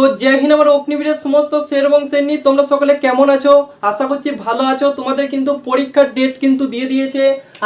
তো জয় হিন্দ আমার অগ্নিবীরের সমস্ত স্যার এবং শ্রেণী, তোমরা সকলে কেমন আছো? আশা করছি ভালো আছো। তোমাদের কিন্তু পরীক্ষার ডেট কিন্তু দিয়ে দিয়েছে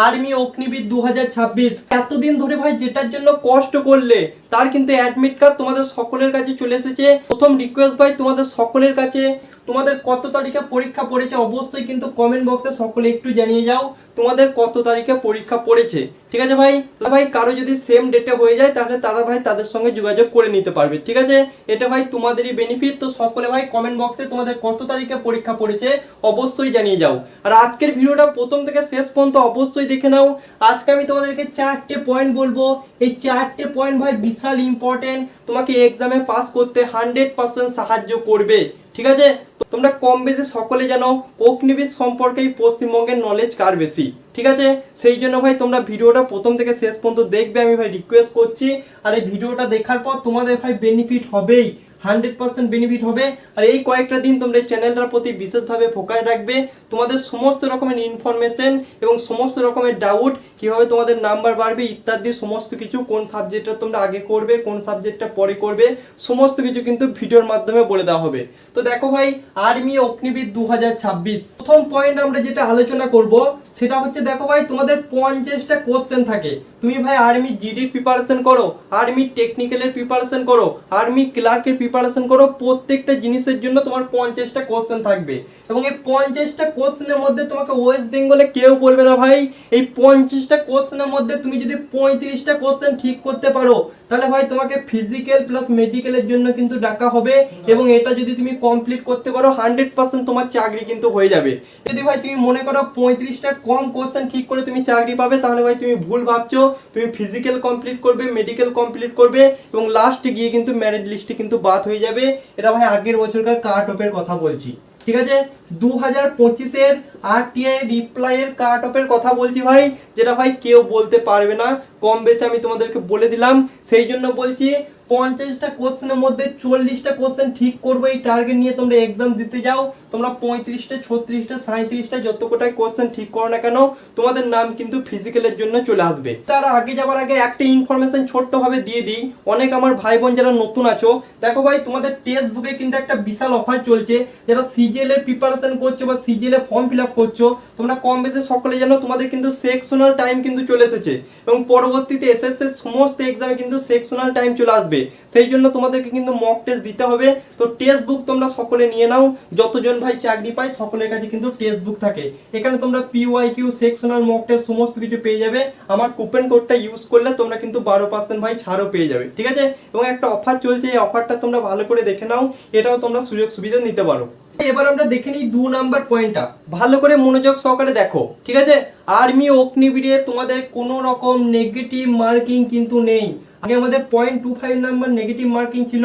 আর্মি অগ্নিবীর 2026। এতদিন ধরে ভাই যেটার জন্য কষ্ট করলে তার কিন্তু অ্যাডমিট কার্ড তোমাদের সকলের কাছে চলে এসেছে। প্রথম রিকোয়েস্ট ভাই তোমাদের সকলের কাছে, তোমাদের কত তারিখে পরীক্ষা পড়েছে অবশ্যই কিন্তু কমেন্ট বক্সে সকলে একটু জানিয়ে যাও তোমাদের কত তারিখে পরীক্ষা পড়েছে। ঠিক আছে ভাই? ভাই কারো যদি সেম ডেটে হয়ে যায় তাহলে তারা ভাই তাদের সঙ্গে যোগাযোগ করে নিতে পারবে। ঠিক আছে, এটা ভাই তোমাদেরই বেনিফিট। তো সকলে ভাই কমেন্ট বক্সে তোমাদের কত তারিখে পরীক্ষা পড়েছে অবশ্যই জানিয়ে যাও। আর আজকের ভিডিওটা প্রথম থেকে শেষ পর্যন্ত অবশ্যই দেখে নাও। আজকে আমি তোমাদেরকে 4টে পয়েন্ট বলবো। এই 4টে পয়েন্ট ভাই বিশাল ইম্পর্টেন্ট, তোমাকে এক্সামে পাস করতে 100% সাহায্য করবে। ঠিক আছে, তোমরা কম বেশি সকলে জানো অগ্নিবীর সম্পর্কে এই পশ্চিমবঙ্গের নলেজ কার বেশি। ঠিক আছে, সেই জন্য ভাই তোমরা ভিডিওটা প্রথম থেকে শেষ পর্যন্ত দেখবে, আমি ভাই রিকোয়েস্ট করছি। আর এই ভিডিওটা দেখার পর তোমাদের ভাই বেনিফিট হবেই, 100% বেনিফিট হবে। আর এই কয়েকটা দিন তোমরা এই চ্যানেলটার প্রতি বিশেষভাবে ফোকাস রাখবে। তোমাদের সমস্ত রকমের ইনফরমেশন এবং সমস্ত রকমের ডাউট, কিভাবে তোমাদের নাম্বার বাড়বে ইত্যাদি সমস্ত কিছু, কোন সাবজেক্টটা তোমরা আগে করবে কোন সাবজেক্টটা পরে করবে, সমস্ত কিছু কিন্তু ভিডিওর মাধ্যমে বলে দেওয়া হবে। তো দেখো ভাই, আর্মি অগ্নিবীর 2026 প্রথম পয়েন্ট আমরা যেটা আলোচনা করব সেটা হচ্ছে, দেখো ভাই তোমাদের 50টা কোশ্চেন থাকে। তুমি ভাই আর্মি জিডির প্রিপারেশন করো, আর্মি টেকনিক্যালের প্রিপারেশন করো, আর্মি ক্লার্কের প্রিপারেশন করো, প্রত্যেকটা জিনিসের জন্য তোমার 50টা কোশ্চেন থাকবে। এবং এই 50টা কোশ্চেনের মধ্যে তোমাকে ওয়েস্ট বেঙ্গলে কেউ বলবে না ভাই এই 50টা কোশ্চেনের মধ্যে তুমি যদি 35টা কোশ্চেন ঠিক করতে পারো তাহলে ভাই তোমাকে ফিজিক্যাল প্লাস মেডিকেলের জন্য কিন্তু ডাকা হবে। এবং এটা যদি তুমি কমপ্লিট করতে পারো 100% তোমার চাকরি কিন্তু হয়ে যাবে। যদি ভাই তুমি মনে করো 35টা কম কোশ্চেন ঠিক করে তুমি চাকরি পাবে, তাহলে ভাই তুমি ভুল ভাবছো। তুমি ফিজিক্যাল কমপ্লিট করবে, মেডিকেল কমপ্লিট করবে এবং লাস্টে গিয়ে কিন্তু মেরিট লিস্টে কিন্তু বাদ হয়ে যাবে। এটা ভাই আগের বছরকার কাট অফের কথা বলছি। ঠিক আছে, 2025-এর আরটিআই রিপ্লাইয়ের কাট অফের কথা বলছি ভাই, যেটা ভাই কেউ বলতে পারবে না। কম বেশি আমি তোমাদেরকে বলে দিলাম, সেই জন্য বলছি 50টা কোশ্চেনের মধ্যে 40টা কোশ্চেন ঠিক করবো এই টার্গেট নিয়ে তোমরা এক্সাম দিতে যাও। তোমরা 35টা 36টা 37টা যত কোটাই কোশ্চেন ঠিক করো না কেন তোমাদের নাম কিন্তু ফিজিক্যালের জন্য চলে আসবে। তার আগে যাওয়ার আগে একটা ইনফরমেশন ছোট্টভাবে দিয়ে দিই, অনেক আমার ভাই বোন যারা নতুন আছো, দেখো ভাই তোমাদের টেক্সট বুকে কিন্তু একটা বিশাল অফার চলছে। যারা সিজিএল এর প্রিপারেশন করছো বা সিজিএল এর ফর্ম ফিল আপ করছো, তোমরা কম বেশি সকলে জানো তোমাদের কিন্তু সেকশনাল টাইম কিন্তু চলে এসেছে এবং পরবর্তীতে এসএসসি সমস্ত এক্সামে কিন্তু সেকশনাল টাইম চলে আসবে। সেই জন্য তোমাদেরকে কিন্তু মক টেস্ট দিতে হবে। তো টেক্সট বুক তোমরা সকলে নিয়ে নাও, যতজন ভাই চাকরি পায় সকলের কাছে কিন্তু টেক্সট বুক থাকে। এখানে তোমরা পিওয়াইকিউ সেকশনাল মক টেস্ট সমস্ত কিছু পেয়ে যাবে। আমার কুপন কোডটা ইউজ করলে তোমরা কিন্তু 12% ভাই ছাড়ও পেয়ে যাবে। ঠিক আছে, এবং একটা অফার চলছে, এই অফারটা তোমরা ভালো করে দেখে নাও, এটাও তোমরা সুযোগ সুবিধা নিতে পারো। এবার আমরা দেখে নিই 2 নাম্বার পয়েন্টটা, ভালো করে মনোযোগ সহকারে দেখো। ঠিক আছে, আর্মি অগ্নিবীরে তোমাদের কোনো রকম নেগেটিভ মার্কিং কিন্তু নেই। আগে আমাদের 0.25 নাম্বার নেগেটিভ মার্কিং ছিল,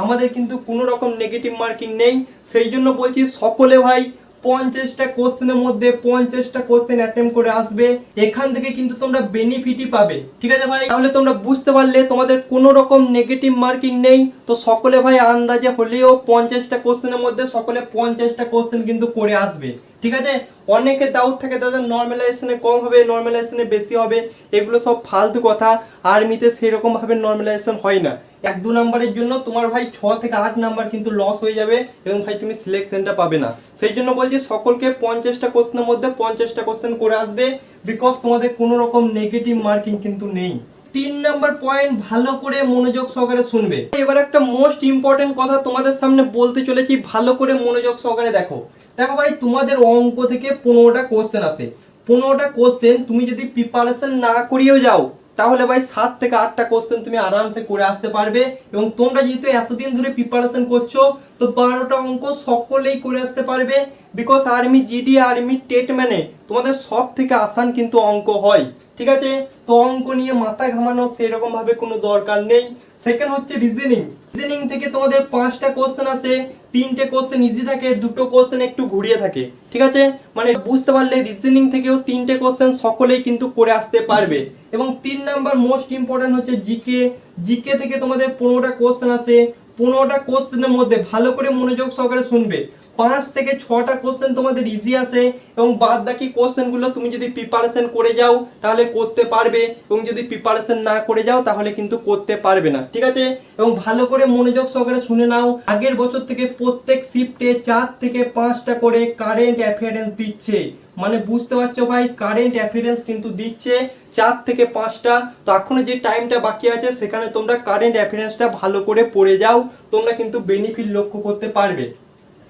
আমাদের কিন্তু কোনো রকম নেগেটিভ মার্কিং নেই। সেই জন্য বলছি সকলে ভাই 50টা কোশ্চেনের মধ্যে 50টা কোশ্চেন অ্যাটেম্প করে আসবে, এখান থেকে কিন্তু তোমরা বেনিফিটই পাবে। ঠিক আছে ভাই, তাহলে তোমরা বুঝতে পারলে তোমাদের কোনো রকম নেগেটিভ মার্কিং নেই। তো সকলে ভাই আন্দাজে হলেও 50টা কোশ্চেনের মধ্যে সকলে 50টা কোশ্চেন কিন্তু করে আসবে। ঠিক আছে, অনেকে ডাউট থাকে তাদের নর্মালাইজেশনে কম হবে নর্মালাইজেশনে বেশি হবে, এগুলো সব ফালতু কথা। আর্মিতে সেরকম ভাবে নর্মালাইজেশন হয় না। 1-2 নাম্বারের জন্য তোমার ভাই 6 থেকে 8 নাম্বার কিন্তু লস হয়ে যাবে এবং ভাই তুমি সিলেকশনটা পাবে না। সেই জন্য বলছি সকলকে 50টা কোশ্চেনের মধ্যে 50টা কোশ্চেন করে আসবে, বিকজ তোমাদের কোনো রকম নেগেটিভ মার্কিং কিন্তু নেই। 3 নাম্বার পয়েন্ট ভালো করে মনোযোগ সহকারে শুনবে। এবার একটা মোস্ট ইম্পর্টেন্ট কথা তোমাদের সামনে বলতে চলেছি, ভালো করে মনোযোগ সহকারে দেখো। দেখো ভাই তোমাদের অঙ্ক থেকে 15টা কোশ্চেন আসে। 15টা কোশ্চেন তুমি যদি প্রিপারেশন না করিয়েও যাও তাহলে ভাই 7 থেকে 8টা কোশ্চেন তুমি আরামসে করে আসতে পারবে। এবং তোমরা যেহেতু এতদিন ধরে প্রিপারেশন করছো তো 12টা অঙ্ক সকলেই করে আসতে পারবে, because army GD army TET মানে তোমাদের সব থেকে আসান কিন্তু অঙ্ক হয়। ঠিক আছে, তো অঙ্ক নিয়ে মাথা ঘামানো সেরকম ভাবে কোনো দরকার নেই। সেকেন্ড হচ্ছে রিজনিং। রিজনিং থেকে তোমাদের 5টা কোশ্চেন আসে, 3টে কোশ্চেন ইজি থাকে, 2টো কোশ্চেন একটু ঘুরিয়ে থাকে। ঠিক আছে, মানে বুঝতে পারলে রিজনিং থেকেও 3টে কোশ্চেন সকলেই কিন্তু করে আসতে পারবে। এবং 3 নাম্বার মোস্ট ইম্পর্টেন্ট হচ্ছে জিকে। জিকে থেকে তোমাদের 15টা কোশ্চেন আসে। 15টা কোশ্চেনের মধ্যে ভালো করে মনোযোগ সহকারে শুনবে, 5 থেকে 6টা কোশ্চেন তোমাদের ইজি আসে এবং বাদ বাকি কোশ্চেনগুলো তুমি যদি প্রিপারেশন করে যাও তাহলে করতে পারবে, এবং যদি প্রিপারেশন না করে যাও তাহলে কিন্তু করতে পারবে না, ঠিক আছে। এবং ভালো করে মনোযোগ সহকারে শুনে নাও, আগের বছর থেকে প্রত্যেক শিফটে 4 থেকে 5টা করে কারেন্ট অ্যাফেয়ারেন্স দিচ্ছে, মানে বুঝতে পারছো ভাই, কারেন্ট অ্যাফেয়ারেন্স কিন্তু দিচ্ছে 4 থেকে 5টা। তো এখনো যে টাইমটা বাকি আছে সেখানে তোমরা কারেন্ট অ্যাফেয়ারেন্সটা ভালো করে পড়ে যাও, তোমরা কিন্তু বেনিফিট লক্ষ্য করতে পারবে।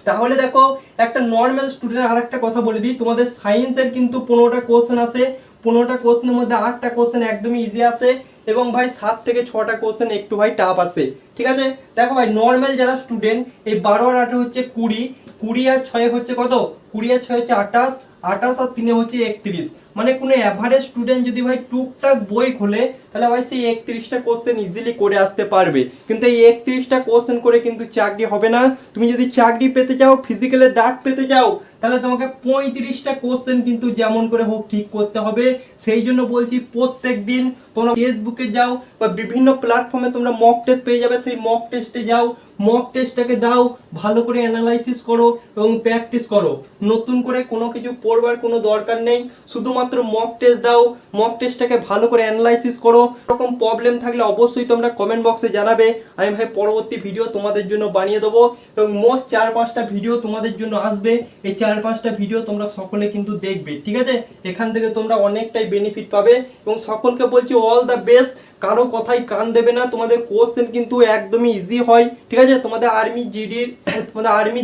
তাহলে দেখো, একটা নর্মাল স্টুডেন্ট আর একটা কথা বলে দিই, তোমাদের সায়েন্সের কিন্তু 15টা কোশ্চেন আছে, 15টা কোশ্চেনের মধ্যে 8টা কোশ্চেন একদমই ইজি আছে, এবং ভাই 7 থেকে 6টা কোশ্চেন একটু ভাই টাফ আছে, ঠিক আছে। দেখো ভাই, নর্মাল যারা স্টুডেন্ট, এই 12 আর 8 হচ্ছে 20, 20 আর 6 হচ্ছে কত, 20 আর 6 হচ্ছে 28, 28 আর 3 হচ্ছে 31, মানে কোনো অ্যাভারেজ স্টুডেন্ট যদি ভাই টুকটাক বই খোলে তাহলে ভাই সেই 31টা কোশ্চেন ইজিলি করে আসতে পারবে। কিন্তু এই 31টা কোশ্চেন করে কিন্তু চাকরি হবে না। তুমি যদি চাকরি পেতে চাও, ফিজিক্যালের ডাক পেতে চাও, তাহলে তোমাকে 35টা কোশ্চেন কিন্তু যেমন করে হোক ঠিক করতে হবে। সেই জন্য বলছি, প্রত্যেক দিন তোমরা ফেসবুকে যাও বা বিভিন্ন প্ল্যাটফর্মে তোমরা মক টেস্ট পেয়ে যাবে, সেই মক টেস্টে যাও, মক টেস্টটাকে দাও, ভালো করে অ্যানালাইসিস করো এবং প্র্যাকটিস করো। নতুন করে কোনো কিছু পড়বার কোনো দরকার নেই, শুধুমাত্র মক টেস্ট দাও, মক টেস্টটাকে ভালো করে অ্যানালাইসিস করো। এরকম প্রবলেম থাকলে অবশ্যই তোমরা কমেন্ট বক্সে জানাবে, আমি ভাই পরবর্তী ভিডিও তোমাদের জন্য বানিয়ে দেবো, এবং মোস্ট 4-5টা ভিডিও তোমাদের জন্য আসবে। এই 4-5টা ভিডিও তোমরা সকলে কিন্তু দেখবে, ঠিক আছে। এখান থেকে তোমরা অনেকটাই বেনিফিট পাবে, এবং সকলকে বলছি অল দ্য বেস্ট। কারো কথাই কান দেবে না, তোমাদের কোশ্চেন কিন্তু একদমই ইজি হয়, ঠিক আছে। তোমাদের আর্মি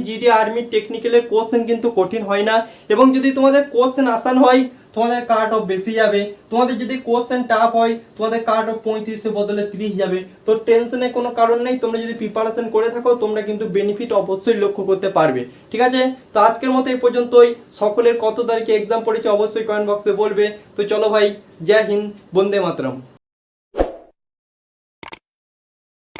জিডি আর্মি টেকনিক্যালের কোশ্চেন কিন্তু কঠিন হয় না, এবং যদি তোমাদের কোশ্চেন আসান হয় তোমাদের কাট অফ বেশি যাবে, তোমাদের যদি কোশ্চেন টাফ হয় তোমাদের কাট অফ 35-এর বদলে 30 যাবে। তো টেনশনের কোনো কারণ নেই, তোমরা যদি প্রিপারেশন করে থাকো তোমরা কিন্তু বেনিফিট অবশ্যই লক্ষ্য করতে পারবে, ঠিক আছে। তো আজকের মতো এই পর্যন্তই। সকলের কত তারিখে এক্সাম পড়েছে অবশ্যই কমেন্ট বক্সে বলবে। তো চলো ভাই, জয় হিন্দ, বন্দে মাতরম।